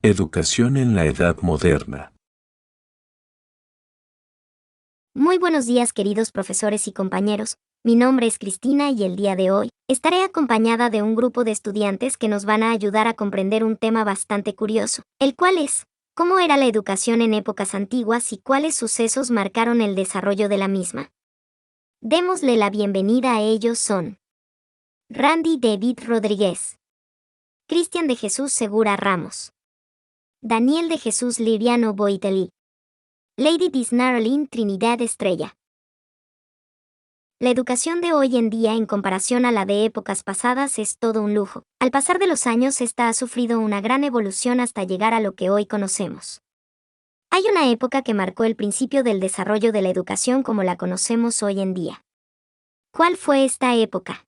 Educación en la Edad Moderna. Muy buenos días, queridos profesores y compañeros. Mi nombre es Cristina y el día de hoy estaré acompañada de un grupo de estudiantes que nos van a ayudar a comprender un tema bastante curioso, el cual es ¿cómo era la educación en épocas antiguas y cuáles sucesos marcaron el desarrollo de la misma? Démosle la bienvenida a ellos son Randy David Rodríguez, Cristian de Jesús Segura Ramos, Daniel de Jesús Liriano Boitelí, Lady Disnarolin Trinidad Estrella. La educación de hoy en día en comparación a la de épocas pasadas es todo un lujo. Al pasar de los años, esta ha sufrido una gran evolución hasta llegar a lo que hoy conocemos. Hay una época que marcó el principio del desarrollo de la educación como la conocemos hoy en día. ¿Cuál fue esta época?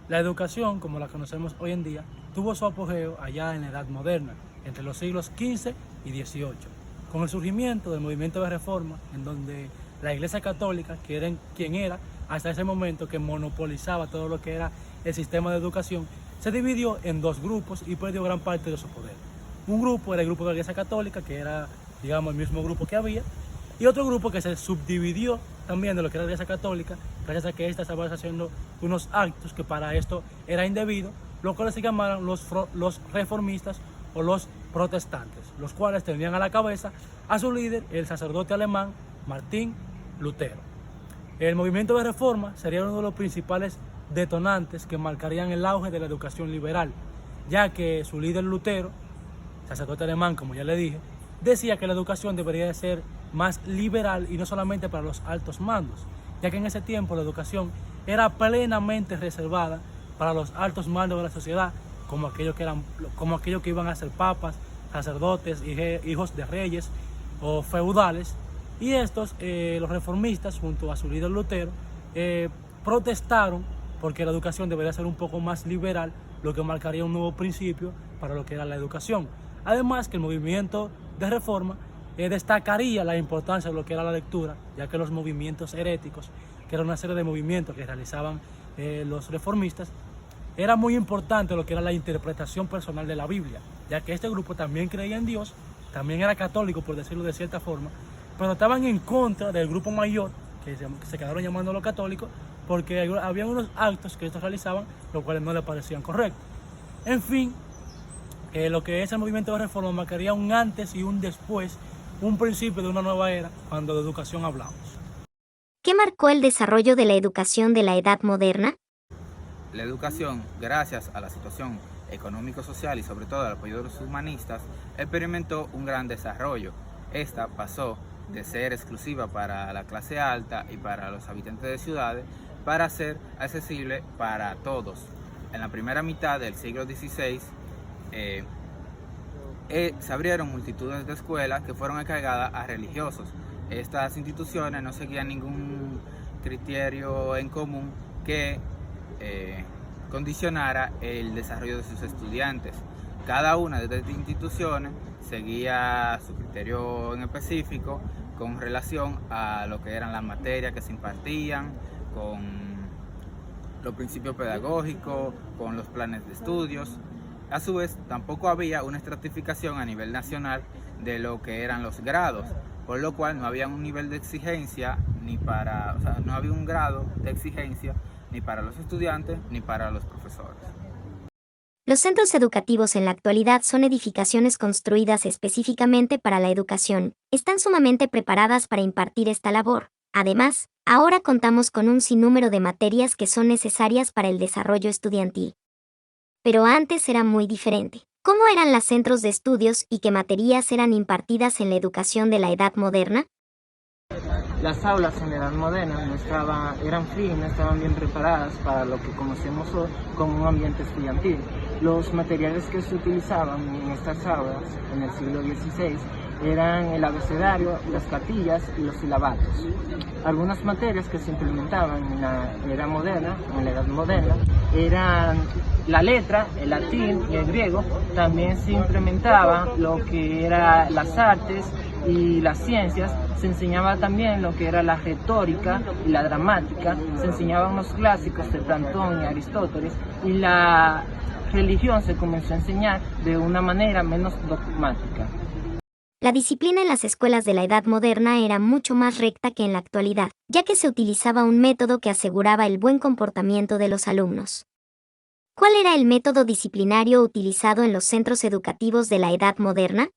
La educación, como la conocemos hoy en día, tuvo su apogeo allá en la Edad Moderna, entre los siglos XV y XVIII, con el surgimiento del movimiento de reforma, en donde la Iglesia Católica, que era quien era hasta ese momento que monopolizaba todo lo que era el sistema de educación, se dividió en dos grupos y perdió gran parte de su poder. Un grupo era el grupo de la Iglesia Católica, que era, digamos, el mismo grupo que había, y otro grupo que se subdividió también de lo que era la Iglesia Católica, gracias a que ésta estaba haciendo unos actos que para esto era indebido, los cuales se llamaron los reformistas o los protestantes, los cuales tenían a la cabeza a su líder, el sacerdote alemán Martín Lutero. El movimiento de reforma sería uno de los principales detonantes que marcarían el auge de la educación liberal, ya que su líder Lutero, sacerdote alemán, como ya le dije, decía que la educación debería de ser más liberal y no solamente para los altos mandos, ya que en ese tiempo la educación era plenamente reservada para los altos mandos de la sociedad, como aquellos que iban a ser papas, sacerdotes, hijos de reyes o feudales. Y estos, los reformistas, junto a su líder Lutero, protestaron porque la educación debería ser un poco más liberal, lo que marcaría un nuevo principio para lo que era la educación. Además que el movimiento de reforma destacaría la importancia de lo que era la lectura, ya que los movimientos heréticos, que era una serie de movimientos que realizaban los reformistas, era muy importante lo que era la interpretación personal de la Biblia, ya que este grupo también creía en Dios, también era católico, por decirlo de cierta forma, pero estaban en contra del grupo mayor, que se quedaron llamando los católicos, porque había unos actos que estos realizaban, los cuales no les parecían correctos. En fin, lo que es el movimiento de reforma marcaría un antes y un después, un principio de una nueva era, cuando de educación hablamos. ¿Qué marcó el desarrollo de la educación de la Edad Moderna? La educación, gracias a la situación económico-social y sobre todo al apoyo de los humanistas, experimentó un gran desarrollo. Esta pasó de ser exclusiva para la clase alta y para los habitantes de ciudades, para ser accesible para todos. En la primera mitad del siglo XVI, se abrieron multitudes de escuelas que fueron encargadas a religiosos. Estas instituciones no seguían ningún criterio en común que condicionara el desarrollo de sus estudiantes. Cada una de estas instituciones seguía su criterio en específico con relación a lo que eran las materias que se impartían, con los principios pedagógicos, con los planes de estudios. A su vez, tampoco había una estratificación a nivel nacional de lo que eran los grados, por lo cual no había un nivel de exigencia no había un grado de exigencia ni para los estudiantes ni para los profesores. Los centros educativos en la actualidad son edificaciones construidas específicamente para la educación. Están sumamente preparadas para impartir esta labor. Además, ahora contamos con un sinnúmero de materias que son necesarias para el desarrollo estudiantil. Pero antes era muy diferente. ¿Cómo eran los centros de estudios y qué materias eran impartidas en la educación de la Edad Moderna? Las aulas en la Edad Moderna eran frías, no estaban bien preparadas para lo que conocemos hoy como un ambiente estudiantil. Los materiales que se utilizaban en estas aulas en el siglo XVI eran el abecedario, las cartillas y los silabatos. Algunas materias que se implementaban en la Edad Moderna, eran la letra, el latín y el griego. También se implementaban lo que eran las artes y las ciencias. Se enseñaba también lo que era la retórica y la dramática. Se enseñaban los clásicos de Platón y Aristóteles y la religión se comenzó a enseñar de una manera menos dogmática. La disciplina en las escuelas de la Edad Moderna era mucho más recta que en la actualidad, ya que se utilizaba un método que aseguraba el buen comportamiento de los alumnos. ¿Cuál era el método disciplinario utilizado en los centros educativos de la Edad Moderna?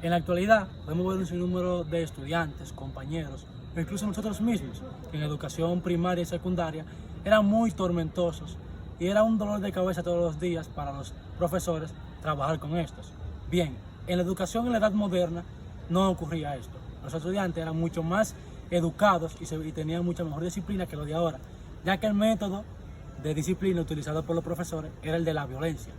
En la actualidad podemos ver un sinnúmero de estudiantes, compañeros, o incluso nosotros mismos, que en educación primaria y secundaria eran muy tormentosos y era un dolor de cabeza todos los días para los profesores trabajar con estos. Bien, en la educación en la Edad Moderna no ocurría esto. Los estudiantes eran mucho más educados y tenían mucha mejor disciplina que lo de ahora, ya que el método de disciplina utilizado por los profesores era el de la violencia.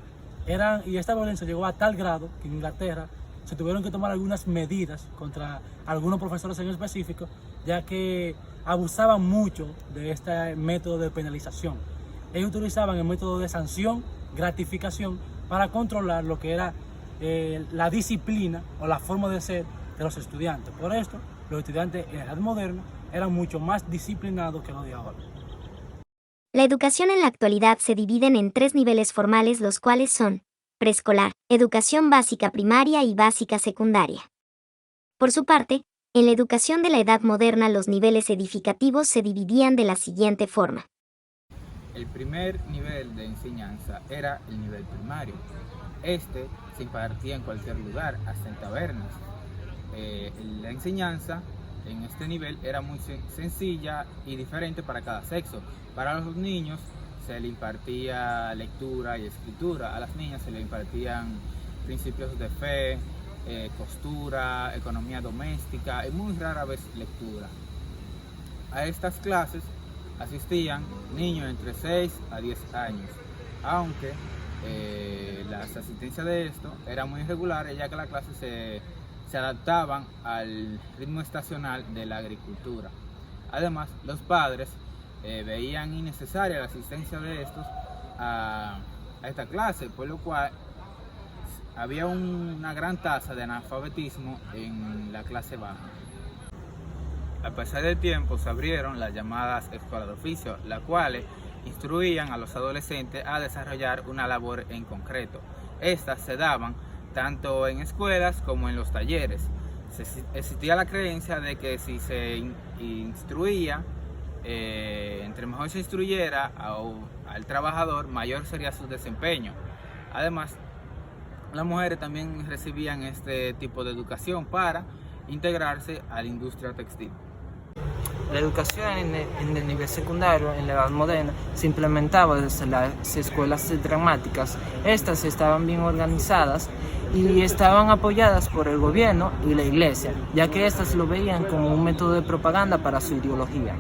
Y esta violencia llegó a tal grado que en Inglaterra se tuvieron que tomar algunas medidas contra algunos profesores en específico, ya que abusaban mucho de este método de penalización. Ellos utilizaban el método de sanción, gratificación, para controlar lo que era la disciplina o la forma de ser de los estudiantes. Por esto, los estudiantes en la Edad Moderna eran mucho más disciplinados que los de ahora. La educación en la actualidad se divide en 3 niveles formales, los cuales son preescolar, educación básica primaria y básica secundaria. Por su parte, en la educación de la Edad Moderna los niveles edificativos se dividían de la siguiente forma. El primer nivel de enseñanza era el nivel primario. Este se impartía en cualquier lugar, hasta en tabernas. La enseñanza en este nivel era muy sencilla y diferente para cada sexo. Para los niños se le impartía lectura y escritura, a las niñas se le impartían principios de fe, costura, economía doméstica y muy rara vez lectura. A estas clases asistían niños entre 6 a 10 años, aunque las asistencias de esto eran muy irregulares, ya que las clases se adaptaban al ritmo estacional de la agricultura. Además, los padres veían innecesaria la asistencia de estos a esta clase, por lo cual había una gran tasa de analfabetismo en la clase baja. A pesar del tiempo se abrieron las llamadas escuelas de oficio, las cuales instruían a los adolescentes a desarrollar una labor en concreto. Estas se daban tanto en escuelas como en los talleres. Existía la creencia de que si se instruía, entre mejor se instruyera al trabajador, mayor sería su desempeño. Además, las mujeres también recibían este tipo de educación para integrarse a la industria textil. La educación en el nivel secundario en la Edad Moderna se implementaba desde las escuelas dramáticas. Estas estaban bien organizadas y estaban apoyadas por el gobierno y la iglesia, ya que estas lo veían como un método de propaganda para su ideología.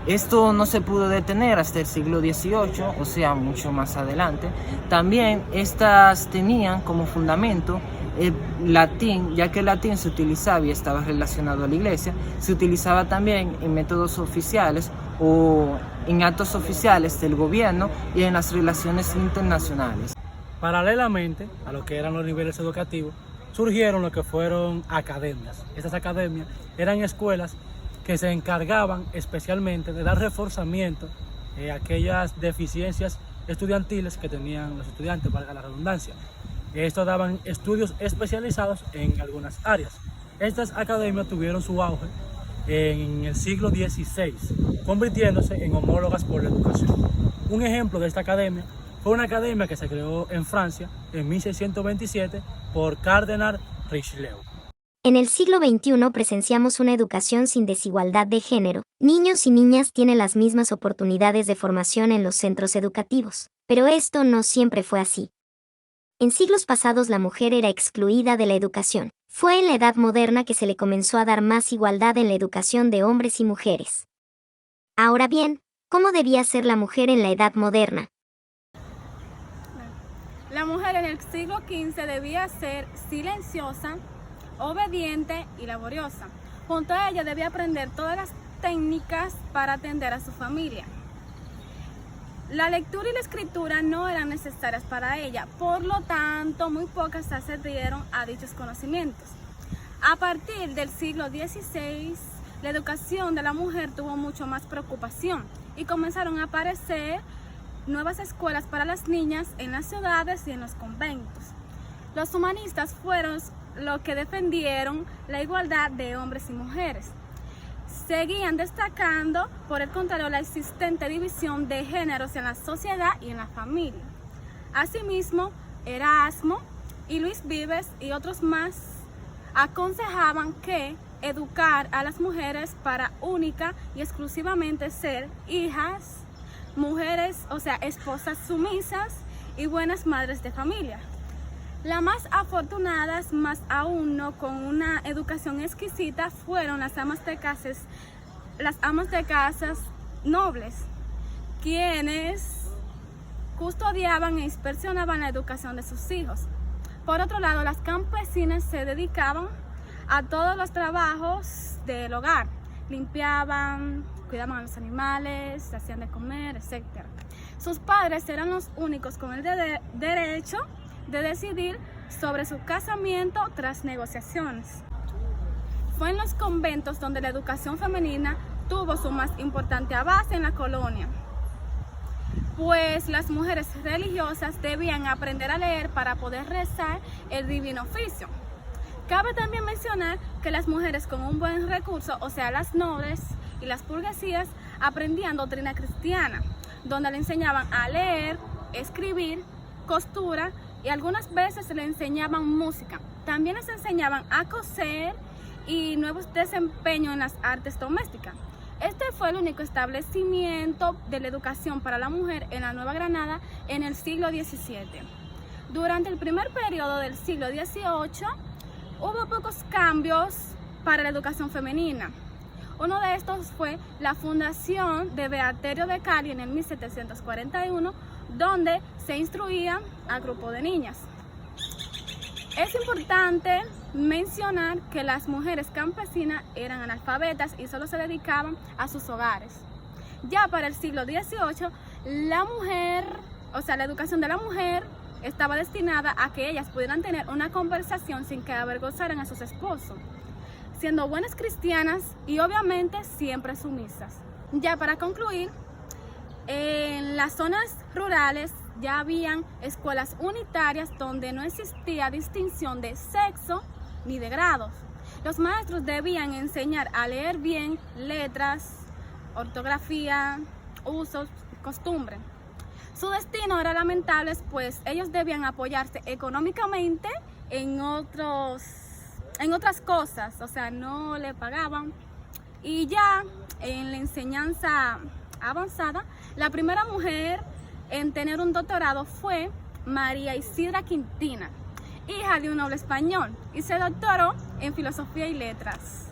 Esto no se pudo detener hasta el siglo XVIII, o sea, mucho más adelante. También estas tenían como fundamento el latín, ya que el latín se utilizaba y estaba relacionado a la iglesia, se utilizaba también en métodos oficiales o en actos oficiales del gobierno y en las relaciones internacionales. Paralelamente a lo que eran los niveles educativos, surgieron lo que fueron academias. Estas academias eran escuelas que se encargaban especialmente de dar reforzamiento a aquellas deficiencias estudiantiles que tenían los estudiantes, valga la redundancia. Estos daban estudios especializados en algunas áreas. Estas academias tuvieron su auge en el siglo XVI, convirtiéndose en homólogas por la educación. Un ejemplo de esta academia fue una academia que se creó en Francia en 1627 por Cardenal Richelieu. En el siglo XXI presenciamos una educación sin desigualdad de género. Niños y niñas tienen las mismas oportunidades de formación en los centros educativos, pero esto no siempre fue así. En siglos pasados la mujer era excluida de la educación. Fue en la Edad Moderna que se le comenzó a dar más igualdad en la educación de hombres y mujeres. Ahora bien, ¿cómo debía ser la mujer en la Edad Moderna? La mujer en el siglo XV debía ser silenciosa, obediente y laboriosa. Junto a ella debía aprender todas las técnicas para atender a su familia. La lectura y la escritura no eran necesarias para ella, por lo tanto, muy pocas se accedieron a dichos conocimientos. A partir del siglo XVI, la educación de la mujer tuvo mucho más preocupación y comenzaron a aparecer nuevas escuelas para las niñas en las ciudades y en los conventos. Los humanistas fueron los que defendieron la igualdad de hombres y mujeres. Seguían destacando, por el contrario, la existente división de géneros en la sociedad y en la familia. Asimismo, Erasmo y Luis Vives y otros más aconsejaban que educar a las mujeres para única y exclusivamente ser hijas, mujeres, o sea, esposas sumisas y buenas madres de familia. Las más afortunadas, más aún no con una educación exquisita, fueron las amas de casas nobles, quienes custodiaban e inspeccionaban la educación de sus hijos. Por otro lado, las campesinas se dedicaban a todos los trabajos del hogar, limpiaban, cuidaban a los animales, hacían de comer, etc. Sus padres eran los únicos con el derecho de decidir sobre su casamiento tras negociaciones. Fue en los conventos donde la educación femenina tuvo su más importante avance en la colonia, pues las mujeres religiosas debían aprender a leer para poder rezar el divino oficio. Cabe también mencionar que las mujeres con un buen recurso, o sea, las nobles y las burguesías, aprendían doctrina cristiana, donde le enseñaban a leer, escribir, costura y algunas veces se le enseñaban música. También les enseñaban a coser y nuevos desempeños en las artes domésticas. Este fue el único establecimiento de la educación para la mujer en la Nueva Granada en el siglo XVII. Durante el primer periodo del siglo XVIII hubo pocos cambios para la educación femenina. Uno de estos fue la fundación de Beaterio de Cali en el 1741, donde se instruía a grupo de niñas. Es importante mencionar que las mujeres campesinas eran analfabetas y solo se dedicaban a sus hogares. Ya para el siglo XVIII, la educación de la mujer estaba destinada a que ellas pudieran tener una conversación sin que avergonzaran a sus esposos, siendo buenas cristianas y obviamente siempre sumisas. Ya para concluir, en las zonas rurales ya habían escuelas unitarias donde no existía distinción de sexo ni de grados. Los maestros debían enseñar a leer bien letras, ortografía, usos, costumbres. Su destino era lamentable, pues ellos debían apoyarse económicamente en otras cosas, o sea, no le pagaban. Y ya en la enseñanza avanzada, la primera mujer en tener un doctorado fue María Isidra Quintina, hija de un noble español, y se doctoró en Filosofía y Letras.